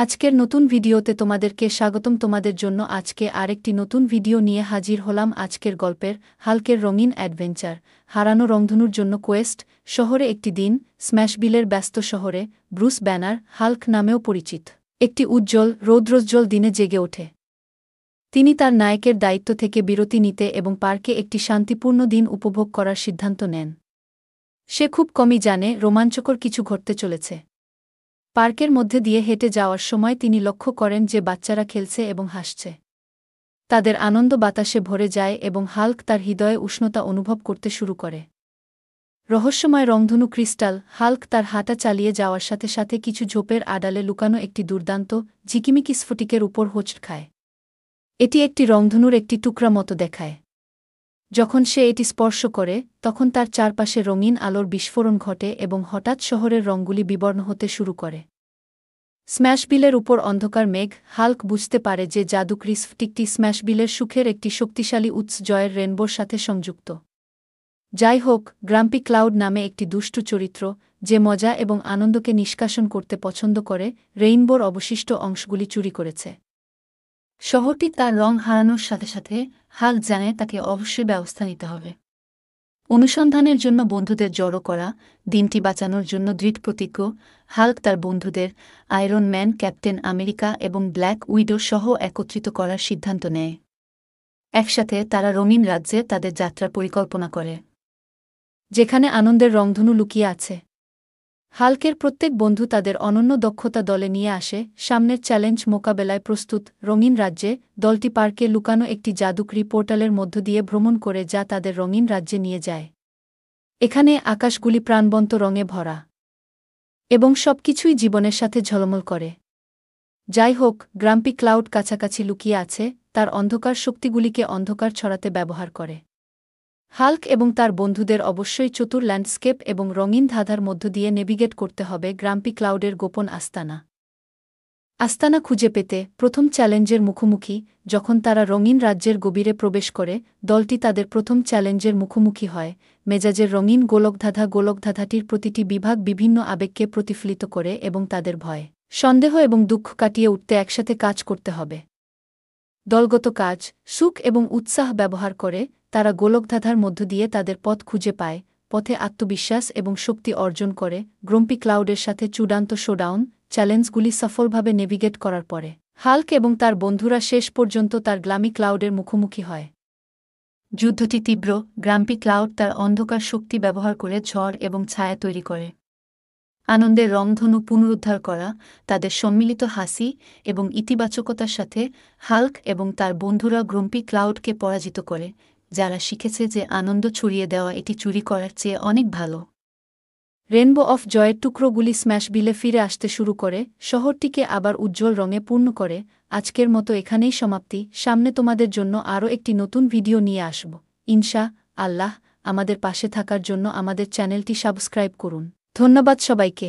আজকের নতুন ভিডিওতে তোমাদেরকে স্বাগতম। তোমাদের জন্য আজকে আরেকটি নতুন ভিডিও নিয়ে হাজির হলাম। আজকের গল্পের হাল্কের রঙিন অ্যাডভেঞ্চার, হারানো রংধনুর জন্য কোয়েস্ট। শহরে একটি দিন, স্ম্যাশভিলের ব্যস্ত শহরে, ব্রুস ব্যানার, হাল্ক নামেও পরিচিত, একটি উজ্জ্বল, রৌদ্রোজ্জ্বল দিনে জেগে ওঠে। তিনি তার নায়কের দায়িত্ব থেকে বিরতি নিতে এবং পার্কে একটি শান্তিপূর্ণ দিন উপভোগ করার সিদ্ধান্ত নেন। সে খুব কমই জানে রোমাঞ্চকর কিছু ঘটতে চলেছে। পার্কের মধ্যে দিয়ে হেঁটে যাওয়ার সময় তিনি লক্ষ্য করেন যে বাচ্চারা খেলছে এবং হাসছে। তাদের আনন্দ বাতাসে ভরে যায় এবং হাল্ক তার হৃদয়ে উষ্ণতা অনুভব করতে শুরু করে। রহস্যময় রংধনু ক্রিস্টাল। হাল্ক তার হাঁটা চালিয়ে যাওয়ার সাথে সাথে কিছু ঝোপের আড়ালে লুকানো একটি দুর্দান্ত, ঝিকিমিকি স্ফটিকের উপর হোঁচট খায়। এটি একটি রংধনুর একটি টুকরা মতো দেখায়। যখন সে এটি স্পর্শ করে, তখন তার চারপাশে রঙিন আলোর বিস্ফোরণ ঘটে এবং হঠাৎ শহরের রঙগুলি বিবর্ণ হতে শুরু করে। স্ম্যাশভিলের উপর অন্ধকার মেঘ। হাল্ক বুঝতে পারে যে জাদুকরি স্ফটিকটি স্ম্যাশভিলের সুখের একটি শক্তিশালী উৎস, জয়ের রেনবোর সাথে সংযুক্ত। যাই হোক, গ্রাম্পি ক্লাউড নামে একটি দুষ্টু চরিত্র, যে মজা এবং আনন্দকে নিষ্কাশন করতে পছন্দ করে, রেইনবোর অবশিষ্ট অংশগুলি চুরি করেছে। শহরটি তার রং হারানোর সাথে সাথে হাল্ক জানে তাকে অবশ্যই ব্যবস্থা নিতে হবে। অনুসন্ধানের জন্য বন্ধুদের জড়ো করা, দিনটি বাঁচানোর জন্য দৃঢ় প্রতিজ্ঞ, হাল্ক তার বন্ধুদের আয়রন ম্যান, ক্যাপ্টেন আমেরিকা এবং ব্ল্যাক উইডো সহ একত্রিত করার সিদ্ধান্ত নেয়। একসাথে তারা রঙিন রাজ্যে তাদের যাত্রার পরিকল্পনা করে, যেখানে আনন্দের রংধনু লুকিয়ে আছে। হাল্কের প্রত্যেক বন্ধু তাদের অনন্য দক্ষতা দলে নিয়ে আসে, সামনের চ্যালেঞ্জ মোকাবেলায় প্রস্তুত। রঙিন রাজ্যে, দলটি পার্কে লুকানো একটি জাদুকরি পোর্টালের মধ্য দিয়ে ভ্রমণ করে, যা তাদের রঙিন রাজ্যে নিয়ে যায়। এখানে আকাশগুলি প্রাণবন্ত রঙে ভরা এবং সবকিছুই জীবনের সাথে ঝলমল করে। যাই হোক, গ্রাম্পি ক্লাউড কাছাকাছি লুকিয়ে আছে, তার অন্ধকার শক্তিগুলিকে অন্ধকার ছড়াতে ব্যবহার করে। হাল্ক এবং তার বন্ধুদের অবশ্যই চতুর ল্যান্ডস্কেপ এবং রঙিন ধাঁধার মধ্য দিয়ে নেভিগেট করতে হবে গ্রাম্পি ক্লাউডের গোপন আস্তানা খুঁজে পেতে। প্রথম চ্যালেঞ্জের মুখোমুখি। যখন তারা রঙিন রাজ্যের গভীরে প্রবেশ করে, দলটি তাদের প্রথম চ্যালেঞ্জের মুখোমুখি হয়। মেজাজের রঙিন গোলকধাঁধা। গোলকধাঁধাটির প্রতিটি বিভাগ বিভিন্ন আবেগকে প্রতিফলিত করে এবং তাদের ভয়, সন্দেহ এবং দুঃখ কাটিয়ে উঠতে একসাথে কাজ করতে হবে। দলগত কাজ, সুখ এবং উৎসাহ ব্যবহার করে, তারা গোলকধাঁধার মধ্য দিয়ে তাদের পথ খুঁজে পায়, পথে আত্মবিশ্বাস এবং শক্তি অর্জন করে। গ্রাম্পি ক্লাউডের সাথে চূড়ান্ত শোডাউন। চ্যালেঞ্জগুলি সফলভাবে নেভিগেট করার পরে, হাল্ক এবং তার বন্ধুরা শেষ পর্যন্ত তার গ্রাম্পি ক্লাউডের মুখোমুখি হয়। যুদ্ধটি তীব্র। গ্রাম্পি ক্লাউড তার অন্ধকার শক্তি ব্যবহার করে ঝড় এবং ছায়া তৈরি করে। আনন্দের রংধনু পুনরুদ্ধার করা, তাদের সম্মিলিত হাসি এবং ইতিবাচকতার সাথে, হাল্ক এবং তার বন্ধুরা গ্রাম্পি ক্লাউডকে পরাজিত করে, যারা শিখেছে যে আনন্দ ছড়িয়ে দেওয়া এটি চুরি করার চেয়ে অনেক ভালো। রেনবো অফ জয়ের টুকরোগুলি স্ম্যাশভিলে ফিরে আসতে শুরু করে, শহরটিকে আবার উজ্জ্বল রঙে পূর্ণ করে। আজকের মতো এখানেই সমাপ্তি। সামনে তোমাদের জন্য আরও একটি নতুন ভিডিও নিয়ে আসব, ইনশা আল্লাহ। আমাদের পাশে থাকার জন্য আমাদের চ্যানেলটি সাবস্ক্রাইব করুন। ধন্যবাদ সবাইকে।